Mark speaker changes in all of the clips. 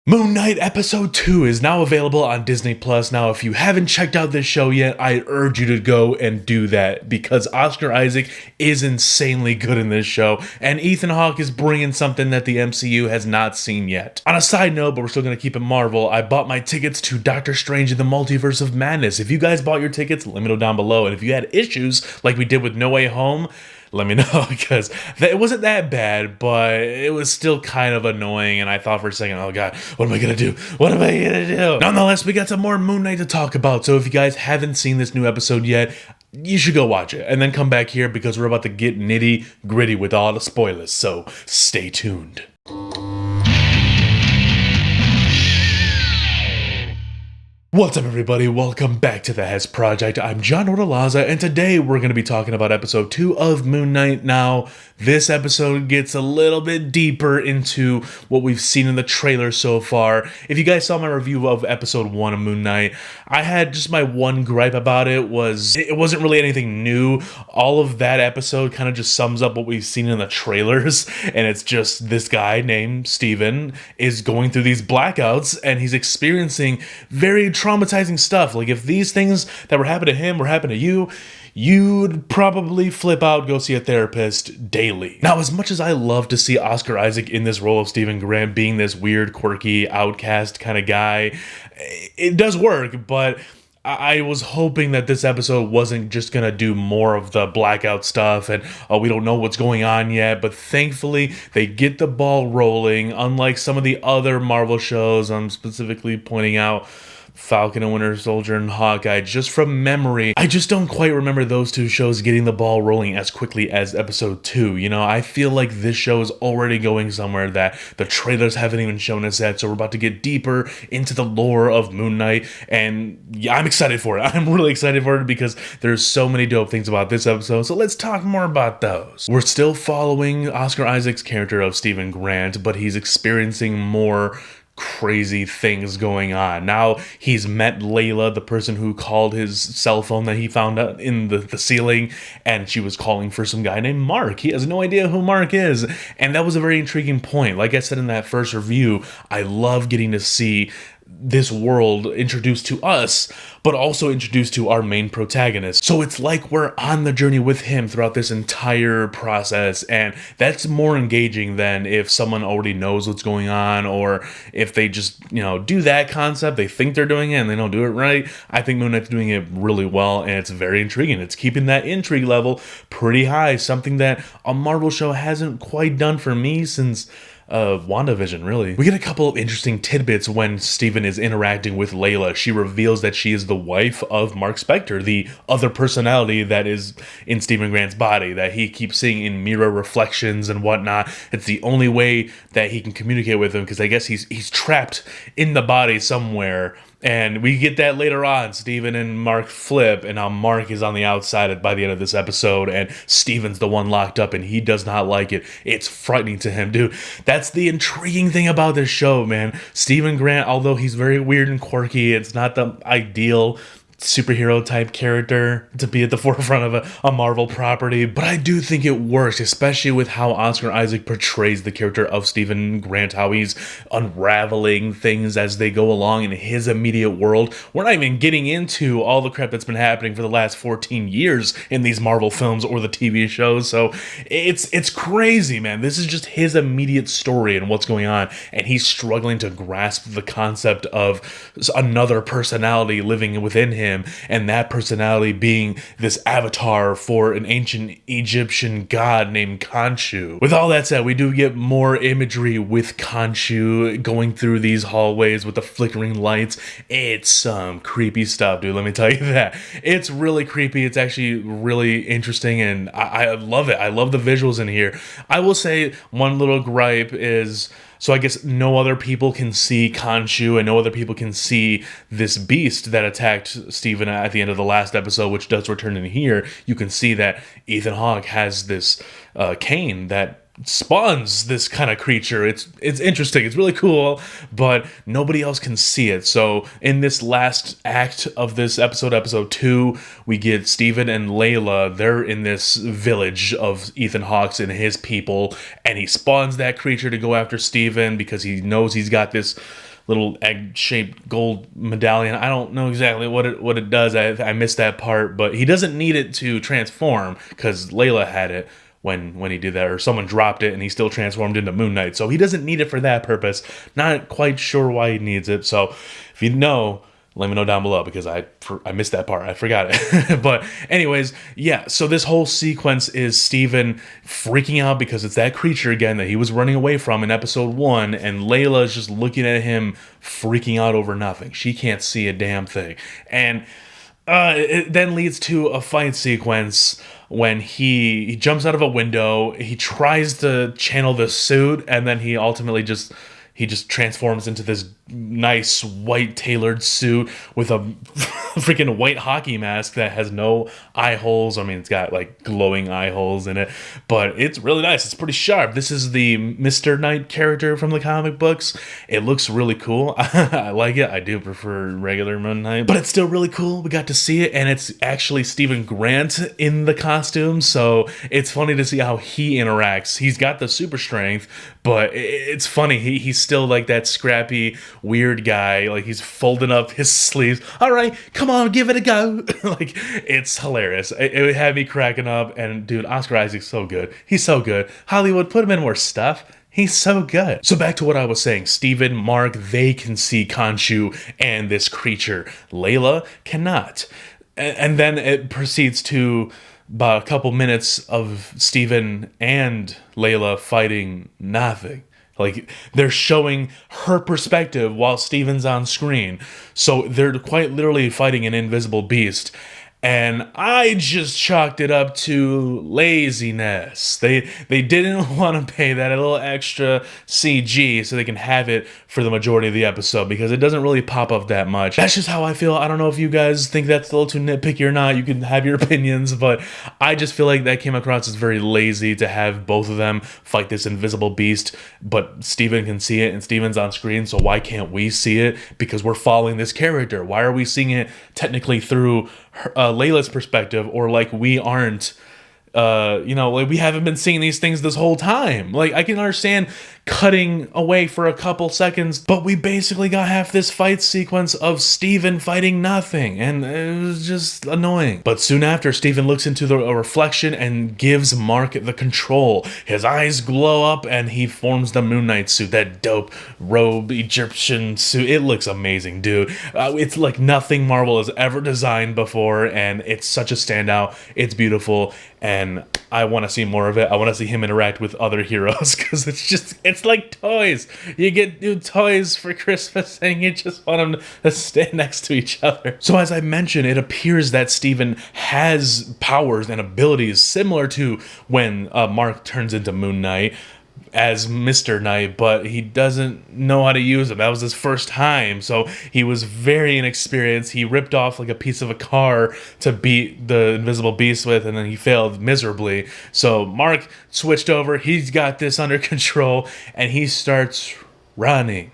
Speaker 1: Moon Knight Episode 2 is now available on Disney+. Now, if you haven't checked out this show yet, I urge you to go and do that because Oscar Isaac is insanely good in this show, and Ethan Hawke is bringing something that the MCU has not seen yet. On a side note, but we're still going to keep it Marvel, I bought my tickets to Doctor Strange in the Multiverse of Madness. If you guys bought your tickets, let me know down below, and if you had issues like we did with No Way Home, let me know, because it wasn't that bad, but it was still kind of annoying, and I thought for a second, oh god, what am I gonna do? What am I gonna do? Nonetheless, we got some more Moon Knight to talk about, so if you guys haven't seen this new episode yet, you should go watch it, and then come back here, because we're about to get nitty gritty with all the spoilers, so stay tuned. What's up, everybody? Welcome back to the Hess Project. I'm John Ordalaza, and today we're going to be talking about episode 2 of Moon Knight. Now, this episode gets a little bit deeper into what we've seen in the trailer so far. If you guys saw my review of episode 1 of Moon Knight, I had just my one gripe about it wasn't really anything new. All of that episode kind of just sums up what we've seen in the trailers, and it's just this guy named Steven is going through these blackouts, and he's experiencing very traumatizing stuff. Like, if these things that were happening to him were happening to you, you'd probably flip out, go see a therapist daily. Now, as much as I love to see Oscar Isaac in this role of Stephen Grant being this weird, quirky, outcast kind of guy, it does work, but I was hoping that this episode wasn't just going to do more of the blackout stuff and, we don't know what's going on yet, but thankfully they get the ball rolling, unlike some of the other Marvel shows. I'm specifically pointing out Falcon and Winter Soldier and Hawkeye, just from memory. I just don't quite remember those two shows getting the ball rolling as quickly as episode 2. You know, I feel like this show is already going somewhere that the trailers haven't even shown us yet, so we're about to get deeper into the lore of Moon Knight, and yeah, I'm excited for it. I'm really excited for it because there's so many dope things about this episode, so let's talk more about those. We're still following Oscar Isaac's character of Stephen Grant, but he's experiencing more crazy things going on. Now he's met Layla, the person who called his cell phone that he found out in the ceiling, and she was calling for some guy named Mark. He has no idea who Mark is, and that was a very intriguing point. Like I said in that first review, I love getting to see this world introduced to us, but also introduced to our main protagonist. So it's like we're on the journey with him throughout this entire process, and that's more engaging than if someone already knows what's going on, or if they just, do that concept, they think they're doing it and they don't do it right. I think Moon Knight's doing it really well, and it's very intriguing. It's keeping that intrigue level pretty high, something that a Marvel show hasn't quite done for me since WandaVision, really. We get a couple of interesting tidbits when Steven is interacting with Layla. She reveals that she is the wife of Mark Spector, the other personality that is in Stephen Grant's body, that he keeps seeing in mirror reflections and whatnot. It's the only way that he can communicate with him, because I guess he's trapped in the body somewhere. And we get that later on. Steven and Mark flip, and now Mark is on the outside by the end of this episode, and Steven's the one locked up, and he does not like it. It's frightening to him, dude. That's the intriguing thing about this show, man. Stephen Grant, although he's very weird and quirky, it's not the ideal superhero type character to be at the forefront of a Marvel property, but I do think it works, especially with how Oscar Isaac portrays the character of Stephen Grant, how he's unraveling things as they go along in his immediate world. We're not even getting into all the crap that's been happening for the last 14 years in these Marvel films or the TV shows, so it's crazy, man. This is just his immediate story and what's going on, and he's struggling to grasp the concept of another personality living within him, and that personality being this avatar for an ancient Egyptian god named Khonshu. With all that said, we do get more imagery with Khonshu going through these hallways with the flickering lights. It's some creepy stuff, dude, let me tell you that. It's really creepy. It's actually really interesting, and I love it. I love the visuals in here. I will say one little gripe is, so I guess no other people can see Khonshu, and no other people can see this beast that attacked Steven at the end of the last episode, which does return in here. You can see that Ethan Hawke has this cane that spawns this kind of creature. It's interesting. It's really cool, but nobody else can see it. So in this last act of this episode 2, we get Steven and Layla. They're in this village of Ethan Hawke's and his people, and he spawns that creature to go after Steven because he knows he's got this little egg-shaped gold medallion. I don't know exactly what it does. I missed that part, but he doesn't need it to transform because Layla had it when he did that, or someone dropped it and he still transformed into Moon Knight. So he doesn't need it for that purpose. Not quite sure why he needs it. So if you know, let me know down below, because I missed that part. I forgot it. But anyways, yeah, so this whole sequence is Steven freaking out because it's that creature again that he was running away from in episode 1, and Layla is just looking at him freaking out over nothing. She can't see a damn thing. And it then leads to a fight sequence when he jumps out of a window, he tries to channel the suit, and then he ultimately just transforms into this nice white tailored suit with a freaking white hockey mask that has no eye holes. I mean, it's got like glowing eye holes in it, but it's really nice. It's pretty sharp. This is the Mr. Knight character from the comic books. It looks really cool. I like it. I do prefer regular Moon Knight, but it's still really cool. We got to see it, and it's actually Stephen Grant in the costume, so it's funny to see how he interacts. He's got the super strength, but it's funny. He's still like that scrappy, weird guy. Like, he's folding up his sleeves. All right, come on, give it a go. Like, it's hilarious. It had me cracking up. And dude, Oscar Isaac's so good. He's so good. Hollywood, put him in more stuff. He's so good. So back to what I was saying. Steven, Mark, they can see Khonshu and this creature. Layla cannot. And then it proceeds to about a couple minutes of Steven and Layla fighting nothing. Like, they're showing her perspective while Steven's on screen. So they're quite literally fighting an invisible beast. And I just chalked it up to laziness. They didn't want to pay that a little extra CG so they can have it for the majority of the episode, because it doesn't really pop up that much. That's just how I feel. I don't know if you guys think that's a little too nitpicky or not. You can have your opinions, but I just feel like that came across as very lazy to have both of them fight this invisible beast, but Steven can see it and Steven's on screen, so why can't we see it? Because we're following this character. Why are we seeing it technically through Layla's perspective, or like we aren't, like we haven't been seeing these things this whole time? Like, I can understand cutting away for a couple seconds, but we basically got half this fight sequence of Steven fighting nothing, and it was just annoying. But soon after, Steven looks into the reflection and gives Mark the control. His eyes glow up and he forms the Moon Knight suit, that dope robe Egyptian suit. It looks amazing, dude. It's like nothing Marvel has ever designed before, and it's such a standout. It's beautiful, and I want to see more of it. I want to see him interact with other heroes, because it's like toys. You get new toys for Christmas and you just want them to stand next to each other. So as I mentioned, it appears that Steven has powers and abilities similar to when Mark turns into Moon Knight as Mr. Knight, but he doesn't know how to use them. That was his first time, so he was very inexperienced. He ripped off like a piece of a car to beat the invisible beast with, and then he failed miserably. So Mark switched over. He's got this under control, and he starts running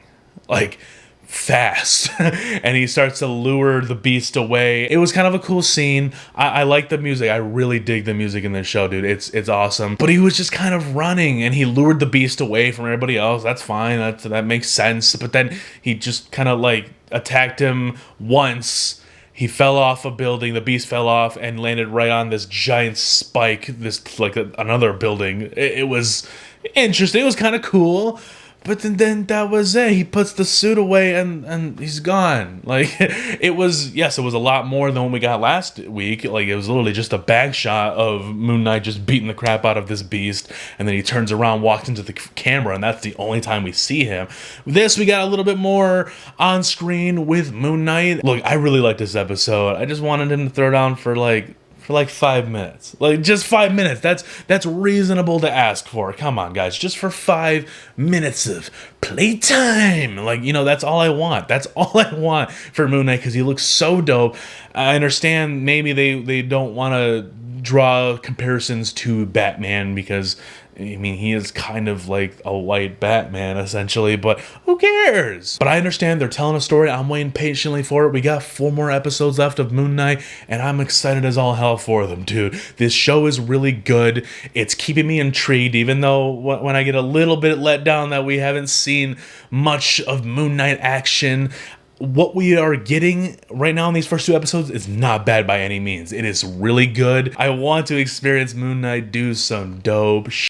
Speaker 1: like fast and he starts to lure the beast away. It was kind of a cool scene. I like the music. I really dig the music in this show, dude. It's awesome. But he was just kind of running and he lured the beast away from everybody else. That's fine. That makes sense. But then he just kind of like attacked him once. He fell off a building. The beast fell off and landed right on this giant spike, this like another building. It was interesting. It was kind of cool. But then that was it. He puts the suit away and he's gone. Like, it was a lot more than when we got last week. Like, it was literally just a bag shot of Moon Knight just beating the crap out of this beast, and then he turns around, walks into the camera, and that's the only time we see him. This, we got a little bit more on screen with Moon Knight. Look, I really like this episode. I just wanted him to throw down for like 5 minutes. Like, just 5 minutes. That's reasonable to ask for. Come on, guys. Just for 5 minutes of playtime. Like, that's all I want. That's all I want for Moon Knight, because he looks so dope. I understand maybe they don't want to draw comparisons to Batman, because I mean, he is kind of like a white Batman, essentially, but who cares? But I understand they're telling a story. I'm waiting patiently for it. We got 4 more episodes left of Moon Knight, and I'm excited as all hell for them, dude. This show is really good. It's keeping me intrigued, even though when I get a little bit let down that we haven't seen much of Moon Knight action. What we are getting right now in these first 2 episodes is not bad by any means. It is really good. I want to experience Moon Knight do some dope shit.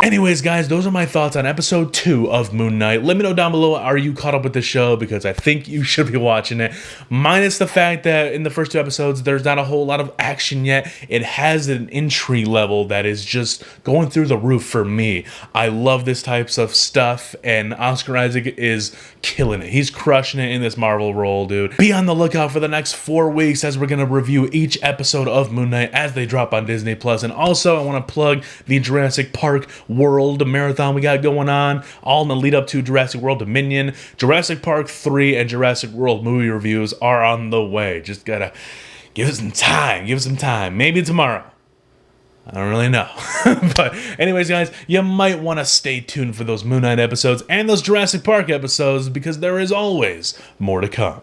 Speaker 1: Anyways, guys, those are my thoughts on episode 2 of Moon Knight. Let me know down below, are you caught up with the show? Because I think you should be watching it. Minus the fact that in the first 2 episodes, there's not a whole lot of action yet. It has an intrigue level that is just going through the roof for me. I love this types of stuff, and Oscar Isaac is killing it. He's crushing it in this Marvel role, dude. Be on the lookout for the next 4 weeks as we're going to review each episode of Moon Knight as they drop on Disney+. And also, I want to plug the Jurassic Park World marathon we got going on, all in the lead up to Jurassic World Dominion. Jurassic Park 3 and Jurassic World movie reviews are on the way. Just gotta give it some time. Maybe tomorrow. I don't really know. But anyways, guys, you might want to stay tuned for those Moon Knight episodes and those Jurassic Park episodes because there is always more to come.